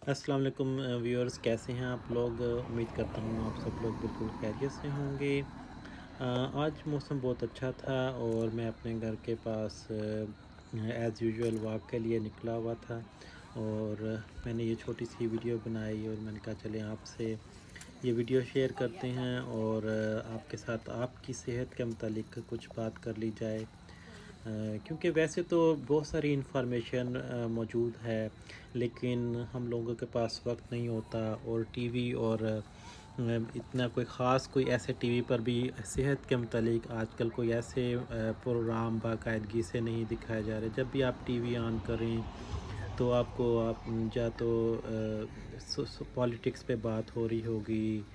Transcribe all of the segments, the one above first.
अस्सलाम वालेकुम व्यूअर्स, कैसे हैं आप लोग। उम्मीद करता हूँ आप सब लोग बिल्कुल खैरियत से होंगे। आज मौसम बहुत अच्छा था और मैं अपने घर के पास एज़ यूजुअल वॉक के लिए निकला हुआ था और मैंने ये छोटी सी वीडियो बनाई और मैंने कहा चलें आपसे ये वीडियो शेयर करते हैं और आपके साथ आपकी सेहत के मुतालिक कुछ बात कर ली जाए। क्योंकि वैसे तो बहुत सारी इन्फॉर्मेशन मौजूद है, लेकिन हम लोगों के पास वक्त नहीं होता और टीवी और इतना कोई ख़ास कोई ऐसे टीवी पर भी सेहत के मुतालिक आजकल कोई ऐसे प्रोग्राम बाकायदगी से नहीं दिखाए जा रहे। जब भी आप टीवी ऑन करें तो आपको आप या तो पॉलिटिक्स पे बात हो रही होगी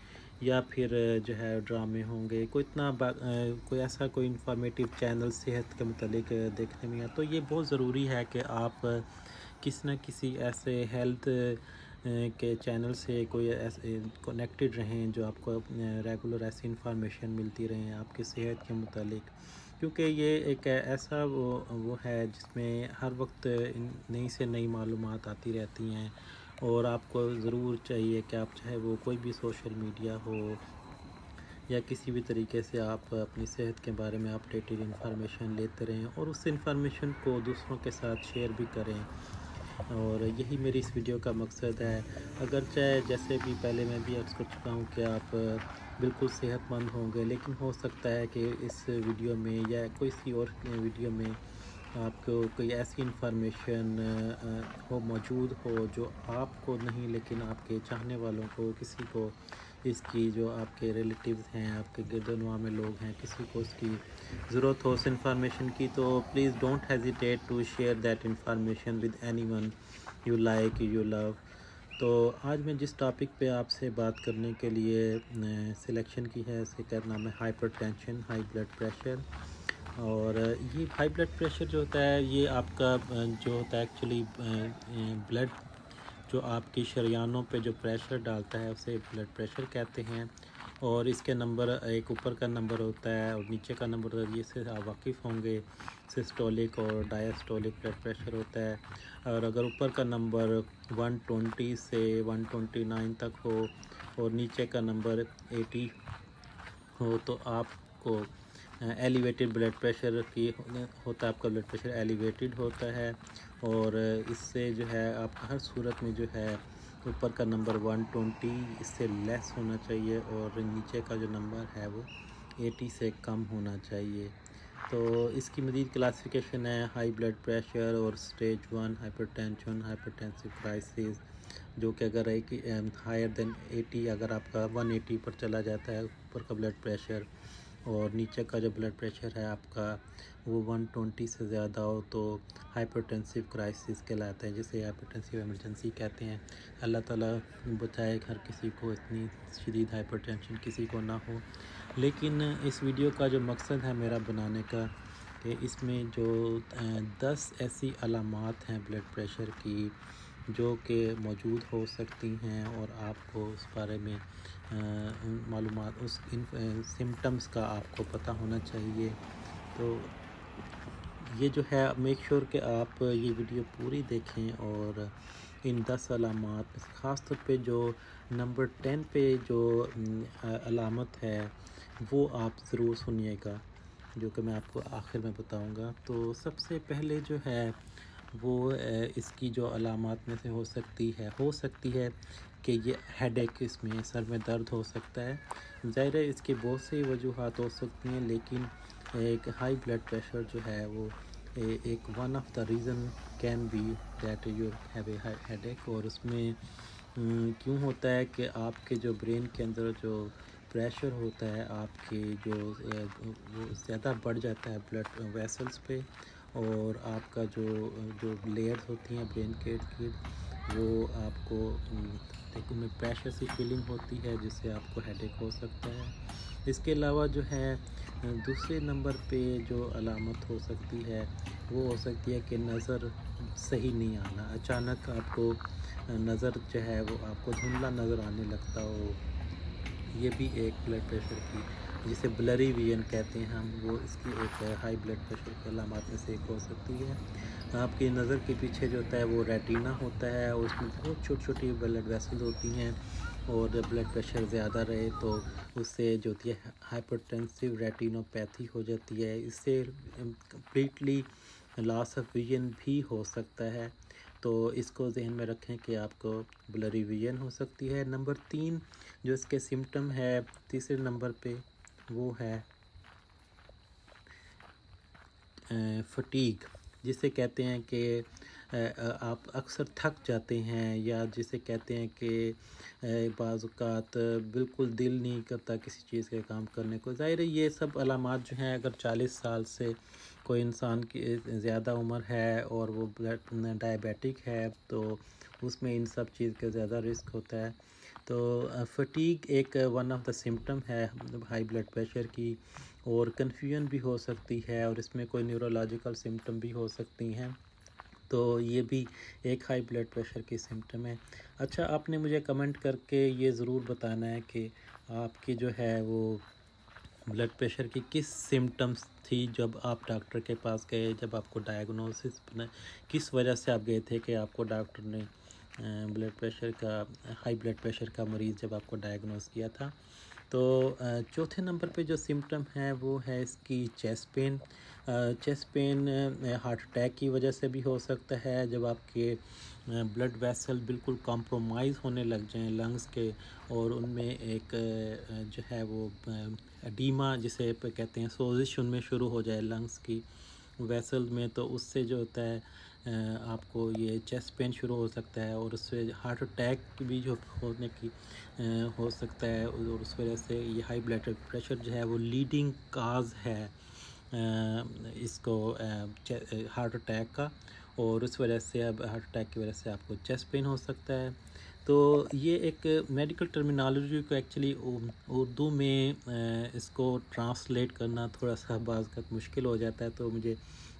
या फिर जो है ड्रामे होंगे, कोई इतना कोई ऐसा कोई इंफॉर्मेटिव चैनल सेहत के मुतालिक देखने में तो ये बहुत ज़रूरी है कि आप किसी न किसी ऐसे हेल्थ के चैनल से कोई ऐसे कनेक्टेड रहें जो आपको रेगुलर ऐसी इंफॉर्मेशन मिलती रहें आपकी सेहत के मुतालिक। क्योंकि ये एक ऐसा वो है जिसमें हर वक्त नई से नई मालूमात आती रहती हैं और आपको ज़रूर चाहिए कि आप चाहे वो कोई भी सोशल मीडिया हो या किसी भी तरीके से आप अपनी सेहत के बारे में अपडेटेड इंफॉर्मेशन लेते रहें और उस इंफॉर्मेशन को दूसरों के साथ शेयर भी करें। और यही मेरी इस वीडियो का मकसद है। अगर चाहे जैसे भी पहले मैं भी अर्ज़ कर चुका हूँ कि आप बिल्कुल सेहतमंद होंगे, लेकिन हो सकता है कि इस वीडियो में या कोई सी और वीडियो में आपको कोई ऐसी इंफॉर्मेशन हो मौजूद हो जो आपको नहीं, लेकिन आपके चाहने वालों को, किसी को इसकी, जो आपके रिलेटिव्स हैं, आपके गिरदनवा में लोग हैं, किसी को उसकी ज़रूरत हो उस इंफॉर्मेशन की, तो please don't hesitate to share that information with anyone you like, you love. तो आज मैं जिस टॉपिक पे आपसे बात करने के लिए सिलेक्शन की है, इसका नाम है हाइपरटेंशन, हाई ब्लड प्रेशर। और ये हाई ब्लड प्रेशर जो होता है ये आपका जो होता है एक्चुअली ब्लड जो आपकी शरियानों पे जो प्रेशर डालता है उसे ब्लड प्रेशर कहते हैं। और इसके नंबर, एक ऊपर का नंबर होता है और नीचे का नंबर होता है, जिससे आप वाकिफ़ होंगे। सिस्टोलिक और डायस्टोलिक ब्लड प्रेशर होता है। और अगर ऊपर का नंबर 120 से 129 तक हो और नीचे का नंबर 80 हो तो आपको एलिवेटेड ब्लड प्रेशर की होता है, आपका ब्लड प्रेशर एलिवेटेड होता है। और इससे जो है आपका हर सूरत में जो है ऊपर का नंबर 120 इससे लेस होना चाहिए और नीचे का जो नंबर है वो 80 से कम होना चाहिए। तो इसकी मज़ीद क्लासिफिकेशन है हाई ब्लड प्रेशर और स्टेज 1 हाइपरटेंशन, हाइपरटेंसिव क्राइसिस, जो कि अगर एक हायर देन 80, अगर आपका 180 पर चला जाता है ऊपर का ब्लड प्रेशर और नीचे का जो ब्लड प्रेशर है आपका वो 120 से ज़्यादा हो तो हाइपरटेंसिव क्राइसिस कहलाता है, जिसे हाइपरटेंसिव इमरजेंसी कहते हैं। अल्लाह ताला बचाए हर किसी को इतनी शदीद हाइपरटेंशन किसी को ना हो। लेकिन इस वीडियो का जो मकसद है मेरा बनाने का, कि इसमें जो 10 ऐसी अलामात हैं ब्लड प्रेशर की जो कि मौजूद हो सकती हैं और आपको उस बारे में मालूमात, उस इन सिम्टम्स का आपको पता होना चाहिए। तो ये जो है मेक श्योर कि आप ये वीडियो पूरी देखें और इन 10 अलामात में से ख़ास तौर पे जो नंबर 10 पे जो अलामत है वो आप ज़रूर सुनिएगा, जो कि मैं आपको आखिर में बताऊंगा। तो सबसे पहले जो है वो इसकी जो अलामात में से हो सकती है कि ये हेडेक, इसमें सर में दर्द हो सकता है। ज़ाहिर है इसकी बहुत सी वजूहात हो सकती हैं, लेकिन एक हाई ब्लड प्रेशर जो है वो एक one of the reason can be that you have a headache. और उसमें क्यों होता है कि आपके जो ब्रेन के अंदर जो प्रेशर होता है आपके जो वो ज़्यादा बढ़ जाता है ब्लड वेसल्स पे, और आपका जो जो लेयर्स होती हैं ब्रेन के इर्द गिर्द वो आपको एक उनमें प्रेशर सी फीलिंग होती है जिससे आपको हेडेक हो सकता है। इसके अलावा जो है दूसरे नंबर पे जो अलामत हो सकती है वो हो सकती है कि नज़र सही नहीं आना, अचानक आपको नज़र जो है वो आपको धुंधला नज़र आने लगता हो। ये भी एक ब्लड प्रेशर की जिसे ब्लरी विजन कहते हैं हम, वो इसकी एक हाई ब्लड प्रेशर की अलामात में से एक हो सकती है। आपकी नज़र के पीछे जो होता है वो रेटिना होता है, और उसमें बहुत छोटी छोटी ब्लड वेसल्स होती हैं, और ब्लड प्रेशर ज़्यादा रहे तो उससे जो होती है हाइपरटेंसिव रेटिनोपैथी हो जाती है। इससे कम्प्लीटली लॉस ऑफ विजन भी हो सकता है। तो इसको जहन में रखें कि आपको ब्लरी विजन हो सकती है। नंबर 3 जो इसके सिम्टम है तीसरे नंबर पे, वो है फटीग, जिसे कहते हैं कि आप अक्सर थक जाते हैं, या जिसे कहते हैं कि बाज़ औक़ात बिल्कुल दिल नहीं करता किसी चीज़ के काम करने को। ज़ाहिर है ये सब अलामात जो हैं, अगर 40 साल से कोई इंसान की ज़्यादा उम्र है और वो ब्लड डायबिटिक है, तो उसमें इन सब चीज़ का ज़्यादा रिस्क होता है। तो फटीग एक वन ऑफ द सिम्टम है हाई ब्लड प्रेशर की, और कन्फ्यूजन भी हो सकती है, और इसमें कोई न्यूरोलॉजिकल सिम्टम भी हो सकती हैं। तो ये भी एक हाई ब्लड प्रेशर की सिम्टम है। अच्छा, आपने मुझे कमेंट करके ये ज़रूर बताना है कि आपकी जो है वो ब्लड प्रेशर की किस सिम्टम्स थी जब आप डॉक्टर के पास गए, जब आपको डायग्नोसिस बना, किस वजह से आप गए थे कि आपको डॉक्टर ने ब्लड प्रेशर का हाई ब्लड प्रेशर का मरीज़ जब आपको डायग्नोस किया था। तो चौथे नंबर पे जो सिम्टम है वो है इसकी chest pain. Chest pain heart attack की वजह से भी हो सकता है, जब आपके ब्लड वेसल बिल्कुल कॉम्प्रोमाइज़ होने लग जाएं लंग्स के, और उनमें एक जो है वो एडीमा जिसे कहते हैं, सोजिश उनमें शुरू हो जाए लंग्स की वेसल में, तो उससे जो होता है आपको ये चेस्ट पेन शुरू हो सकता है, और उससे हार्ट अटैक भी जो होने की हो सकता है, और उस वजह से ये हाई ब्लड प्रेशर जो है वो लीडिंग काज है इसको हार्ट अटैक का, और उस वजह से अब हार्ट अटैक की वजह से आपको चेस्ट पेन हो सकता है। तो ये एक मेडिकल टर्मिनोलॉजी को एक्चुअली उर्दू में इसको ट्रांसलेट करना थोड़ा सा बाज़ का मुश्किल हो जाता है, तो मुझे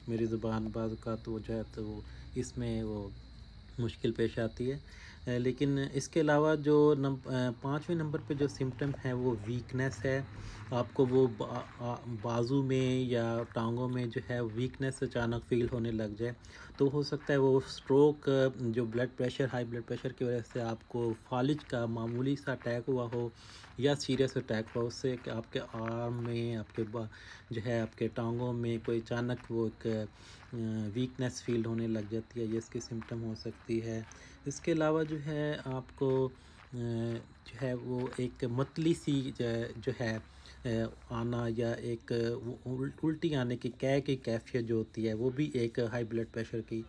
मेरी ज़ुबान बाज़ का तो जो है तो इसमें वो मुश्किल पेश आती है। लेकिन इसके अलावा जो पाँचवें नंबर पे जो सिम्टम है वो वीकनेस है। आपको वो बाजू में या टांगों में जो है वीकनेस अचानक फ़ील होने लग जाए, तो हो सकता है वो स्ट्रोक, जो blood pressure high blood pressure की वजह से आपको फालिज का मामूली सा अटैक हुआ हो, या सीरियस अटैक हुआ, उससे कि आपके आर्म में, आपके जो है आपके टांगों में कोई अचानक वो एक वीकनेस फील होने लग जाती है, ये इसकी सिम्टम हो सकती है। इसके अलावा जो है आपको जो है वो एक मतली सी जो है आना, या एक उल्टी आने की की कैफियत जो होती है, वो भी एक हाई ब्लड प्रेशर की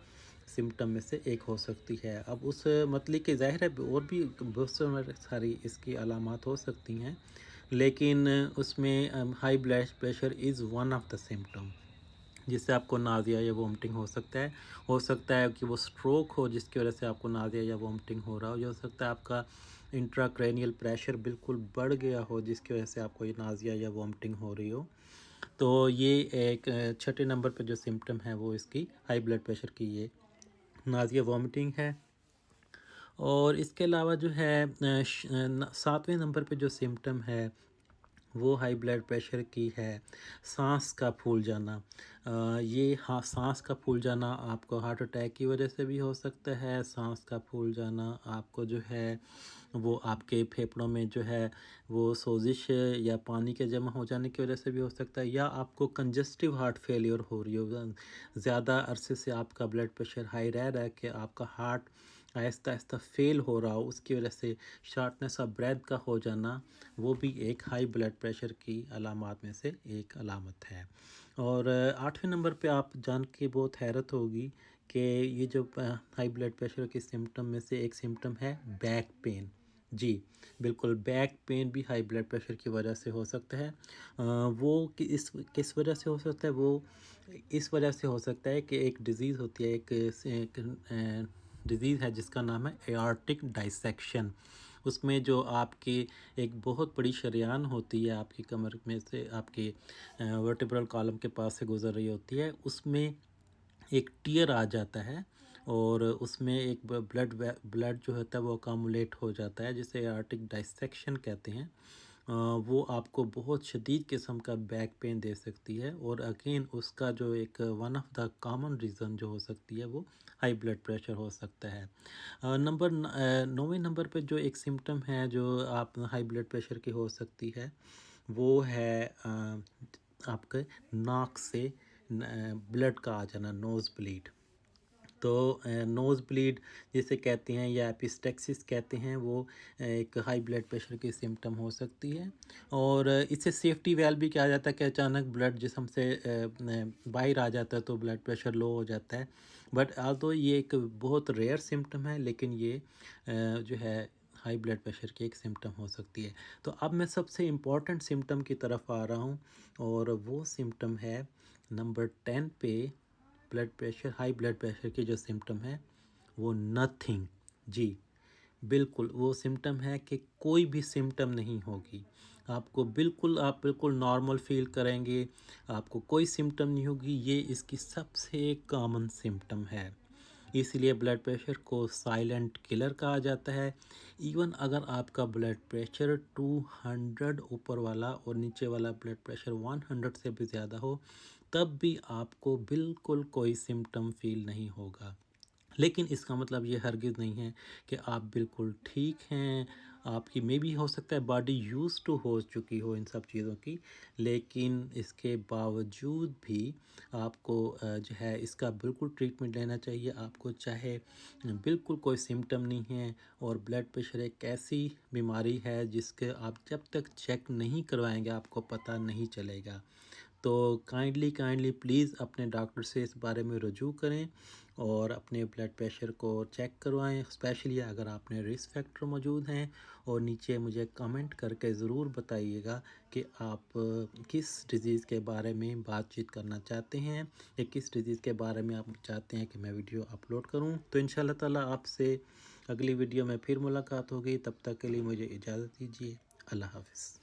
सिम्टम में से एक हो सकती है। अब उस मतली के ज़ाहिर है और भी बहुत सारी इसकी अलामात हो सकती हैं, लेकिन उसमें high blood pressure is one of the symptom, जिससे आपको नाज़िया या वोमिटिंग हो सकता है कि वो स्ट्रोक हो जिसकी वजह से आपको नाज़िया या वोमिटिंग हो रहा हो, या हो सकता है आपका इंट्राक्रैनियल प्रेशर बिल्कुल बढ़ गया हो जिसकी वजह से आपको ये नाज़िया या वोमिटिंग हो रही हो। तो ये एक छठे नंबर पे जो सिम्टम है वो इसकी हाई ब्लड प्रेशर की ये नाज़िया वोमिटिंग है। और इसके अलावा जो है सातवें नंबर पे जो सिम्टम है वो हाई ब्लड प्रेशर की है सांस का फूल जाना। ये हाँ, सांस का फूल जाना आपको हार्ट अटैक की वजह से भी हो सकता है। सांस का फूल जाना आपको जो है वो आपके फेफड़ों में जो है वो सोजिश या पानी के जमा हो जाने की वजह से भी हो सकता है, या आपको कंजस्टिव हार्ट फेलियर हो रही हो, ज़्यादा अरसे से आपका ब्लड प्रेशर हाई रह रहा है कि आपका हार्ट आहिस्ता आहिस्ता फेल हो रहा हो, उसकी वजह से शॉर्टनेस ऑफ ब्रेथ का हो जाना, वो भी एक हाई ब्लड प्रेशर की अलामात में से एक अलामत है। और आठवें नंबर पे आप जान के बहुत हैरत होगी कि ये जो हाई ब्लड प्रेशर के सिम्टम में से एक सिम्टम है बैक पेन। जी, बिल्कुल, बैक पेन भी हाई ब्लड प्रेशर की वजह से हो सकता है। वो किस वजह से हो सकता है, वो इस वजह से हो सकता है कि एक डिज़ीज़ होती है, एक डिज़ीज़ है जिसका नाम है एआर्टिक डाइसेक्शन। उसमें जो आपकी एक बहुत बड़ी शरेयान होती है आपकी कमर में से, आपके वर्टिब्रल कॉलम के पास से गुजर रही होती है, उसमें एक टियर आ जाता है, और उसमें एक ब्लड जो होता है वो अकामुलेट हो जाता है, जिसे एआर्टिक डाइसेक्शन कहते हैं। وہ آپ کو بہت شدید قسم کا بیک پین دے سکتی ہے، اور اگین اس کا جو ایک one of the common reason جو ہو سکتی ہے وہ ہائی بلڈ پریشر ہو سکتا ہے۔ 9ویں نمبر پہ جو ایک سمٹم ہے جو آپ ہائی بلڈ پریشر کی ہو سکتی ہے، وہ ہے آپ کے ناک سے بلڈ کا آ جانا، نوز بلیڈ۔ تو نوز بلیڈ جسے کہتے ہیں یا ایپسٹیکسس کہتے ہیں، وہ ایک ہائی بلڈ پریشر کی سمٹم ہو سکتی ہے، اور اسے سیفٹی ویل بھی کہا جاتا ہے کہ اچانک بلڈ جسم سے باہر آ جاتا ہے تو بلڈ پریشر لو ہو جاتا ہے۔ بٹ آلدو یہ ایک بہت ریئر سمٹم ہے، لیکن یہ جو ہے ہائی بلڈ پریشر کی ایک سمٹم ہو سکتی ہے۔ تو اب میں سب سے امپورٹنٹ سمٹم کی طرف آ رہا ہوں، اور وہ سمٹم ہے نمبر 10 پہ blood pressure, high blood pressure کی جو سمٹم ہے وہ نتھنگ، جی بالکل وہ سمٹم ہے کہ کوئی بھی سمٹم نہیں ہوگی، آپ بالکل نارمل فیل کریں گے، آپ کو کوئی سمٹم نہیں ہوگی۔ یہ اس کی سب سے کامن سمٹم ہے، اس لیے بلڈ پریشر کو سائلنٹ کلر کہا جاتا ہے۔ ایون اگر آپ کا بلڈ پریشر 200 اوپر والا اور نیچے والا بلڈ پریشر 100 سے بھی زیادہ ہو، تب بھی آپ کو بالکل کوئی سمٹم فیل نہیں ہوگا۔ لیکن اس کا مطلب یہ ہرگز نہیں ہے کہ آپ بالکل ٹھیک ہیں، آپ کی میں بھی ہو سکتا ہے باڈی یوز ٹو ہو چکی ہو ان سب چیزوں کی، لیکن اس کے باوجود بھی آپ کو جو ہے اس کا بالکل ٹریٹمنٹ لینا چاہیے۔ آپ کو چاہے بالکل کوئی سمٹم نہیں ہے، اور بلڈ پریشر ایک ایسی بیماری ہے جس کے آپ جب تک چیک نہیں کروائیں گے آپ کو پتہ نہیں چلے گا۔ تو کائنڈلی پلیز اپنے ڈاکٹر سے اس بارے میں رجوع کریں اور اپنے بلڈ پریشر کو چیک کروائیں، اسپیشلی اگر آپ نے رسک فیکٹر موجود ہیں۔ اور نیچے مجھے کمنٹ کر کے ضرور بتائیے گا کہ آپ کس ڈیزیز کے بارے میں بات چیت کرنا چاہتے ہیں، یا کس ڈیزیز کے بارے میں آپ چاہتے ہیں کہ میں ویڈیو اپلوڈ کروں۔ تو انشاءاللہ تعالیٰ آپ سے اگلی ویڈیو میں پھر ملاقات ہوگی، تب تک کے لیے مجھے اجازت دیجیے۔ اللہ حافظ۔